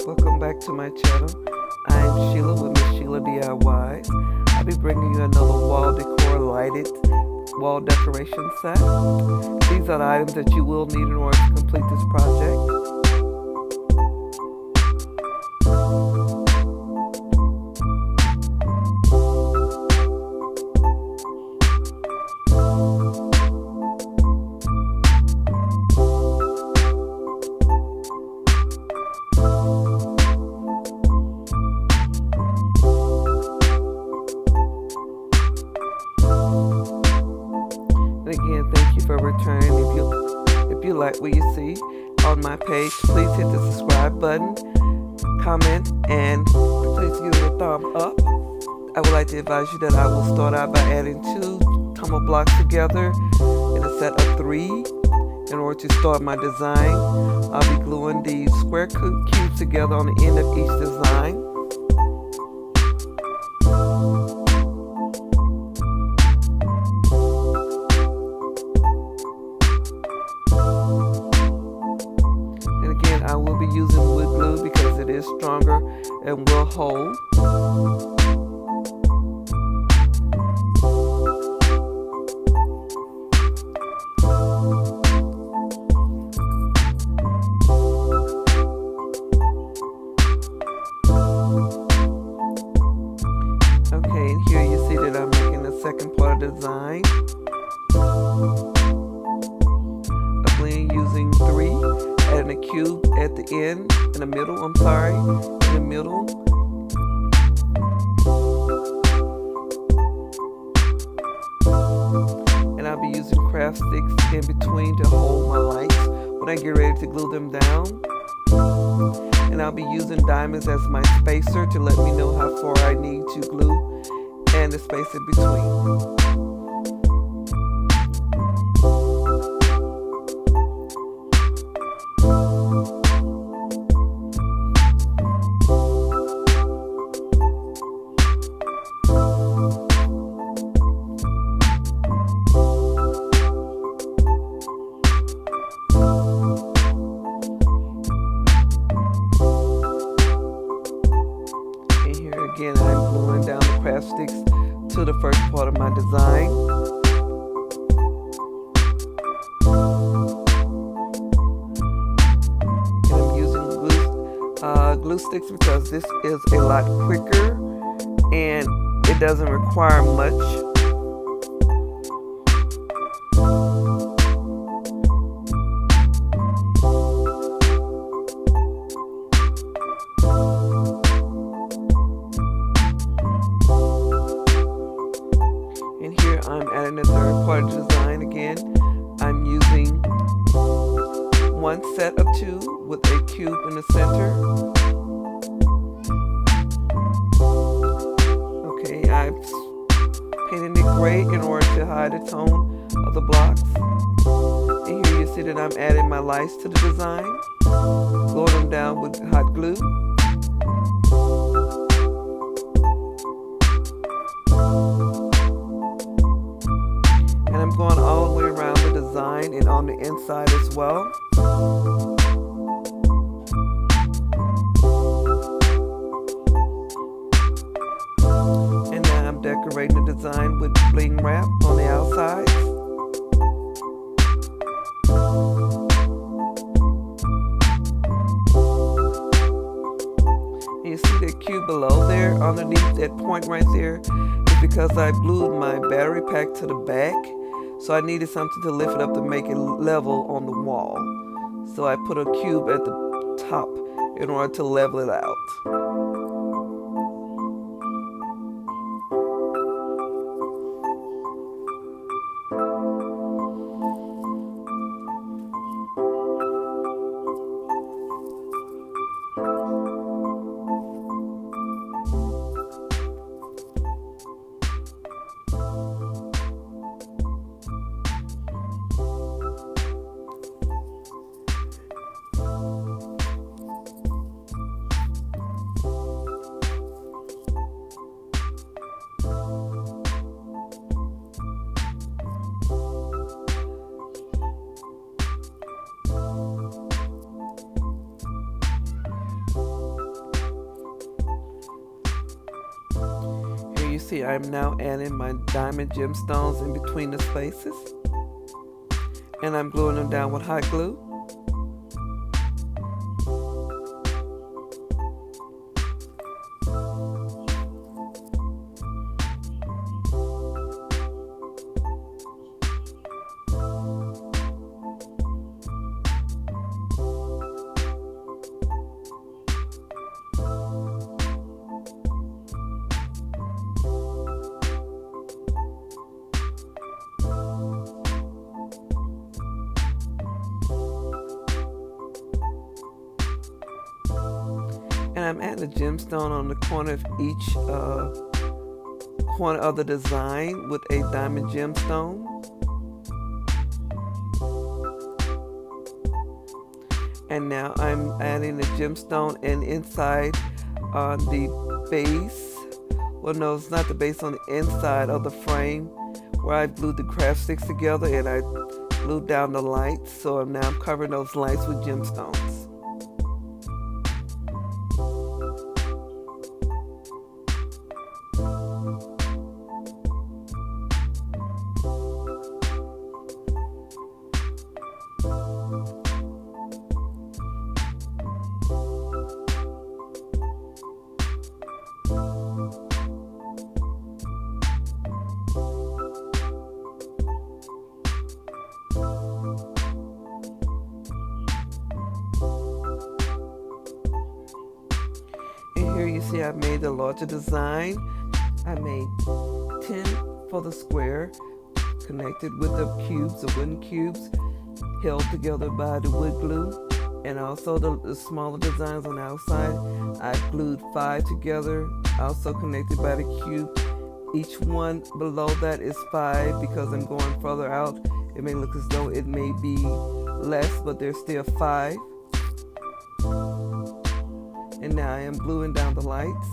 Welcome back to my channel. I'm Sheila with Ms.Shelia DIYs. I'll be bringing you another wall decor lighted wall decoration set. These are the items that you will need in order to complete this project. Again, thank you for returning. If you like what you see on my page, please hit the subscribe button, comment, and please give it a thumb up. I would like to advise you that I will start out by adding 2 tumble blocks together in a set of 3. In order to start my design, I'll be gluing these square cubes together on the end of each design. I will be using wood glue because it is stronger and will hold. Okay, and here you see that I'm making the second part of the design. Using 3, adding a cube at the end, in the middle, in the middle. And I'll be using craft sticks in between to hold my lights when I get ready to glue them down. And I'll be using diamonds as my spacer to let me know how far I need to glue and the space in between. Again, I'm gluing down the craft sticks to the first part of my design. And I'm using glue sticks because this is a lot quicker and it doesn't require much. And here I'm adding the third part of the design again. I'm using 1 set of 2 with a cube in the center. Okay, I've painted it gray in order to hide the tone of the blocks. And here you see that I'm adding my lights to the design, gluing them down with hot glue. And I'm going all the way around the design and on the inside as well. And now I'm decorating the design with Bling Wrap on the outside. And you see that cube below there, underneath that point right there, is because I glued my battery pack to the back. So I needed something to lift it up to make it level on the wall. So I put a cube at the top in order to level it out. see, I'm now adding my diamond gemstones in between the spaces, and I'm gluing them down with hot glue. And I'm adding a gemstone on the corner of each corner of the design with a diamond gemstone. And now I'm adding a gemstone and inside on the base. Well, no, it's not the base, on the inside of the frame where I glued the craft sticks together and I glued down the lights. So now I'm covering those lights with gemstones. Here you see I made the larger design. I made 10 for the square, connected with the cubes, the wooden cubes, held together by the wood glue. And also the smaller designs on the outside, I glued 5 together, also connected by the cube. Each one below that is 5 because I'm going further out. It may look as though it may be less, but there's still 5. And now I am gluing down the lights.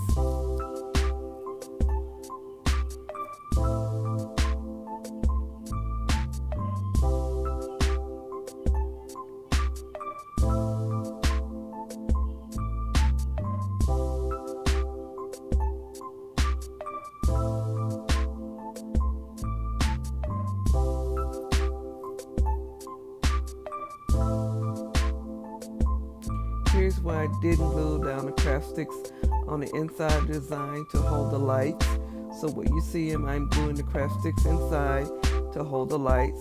Here's where I didn't glue down the craft sticks on the inside design to hold the lights. So what you see, I'm gluing the craft sticks inside to hold the lights.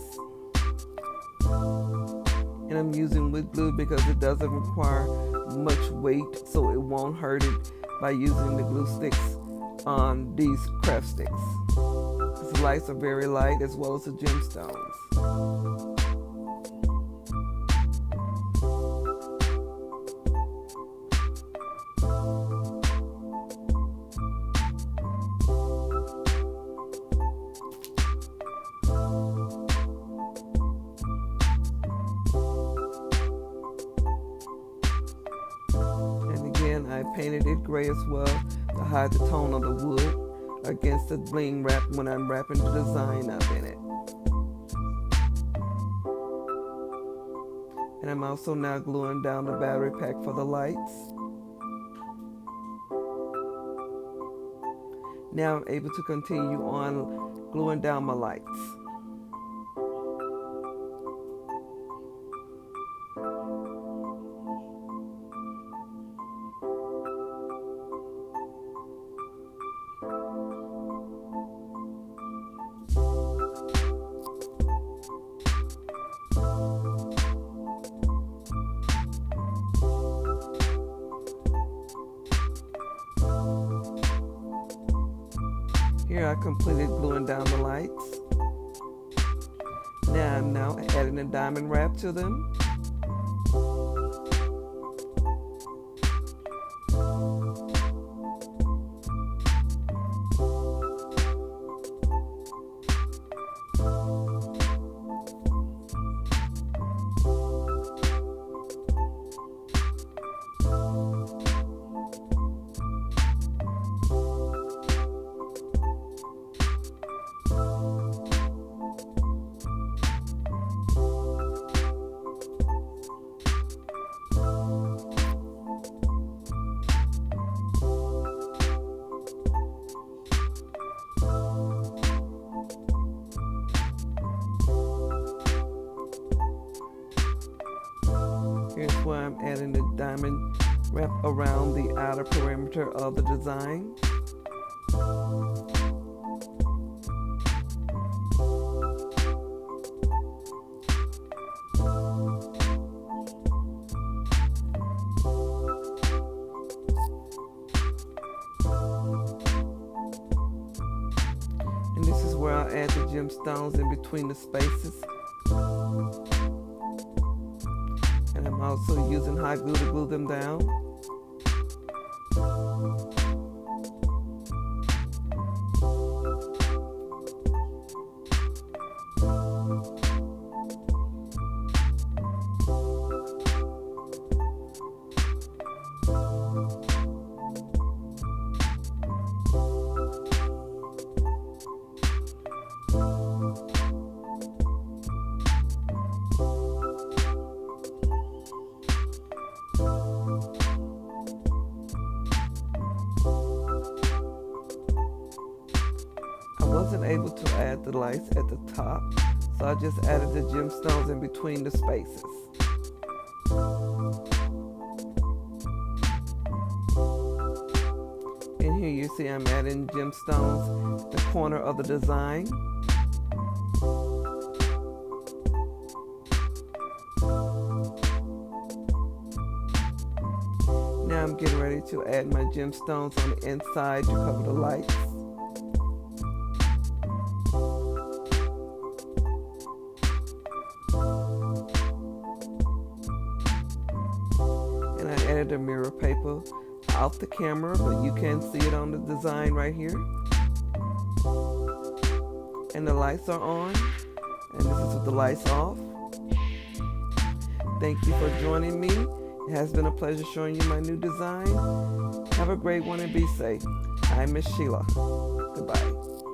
And I'm using wood glue because it doesn't require much weight, so it won't hurt it by using the glue sticks on these craft sticks. These lights are very light, as well as the gemstones. I painted it gray as well to hide the tone of the wood against the bling wrap when I'm wrapping the design up in it. And I'm also now gluing down the battery pack for the lights. Now I'm able to continue on gluing down my lights. Here I completed gluing down the lights. Now I'm adding a diamond wrap to them. running the diamond wrap around the outer perimeter of the design. And this is where I'll add the gemstones in between the spaces. And I'm also using hot glue to glue them down. I wasn't able to add the lights at the top, so I just added the gemstones in between the spaces. And here you see I'm adding gemstones in the corner of the design. Now I'm getting ready to add my gemstones on the inside to cover the lights. And I added a mirror paper off the camera, but you can see it on the design right here. And the lights are on, and this is with the lights off. Thank you for joining me. It has been a pleasure showing you my new design. Have a great one and be safe. I'm Ms.Shelia. Goodbye.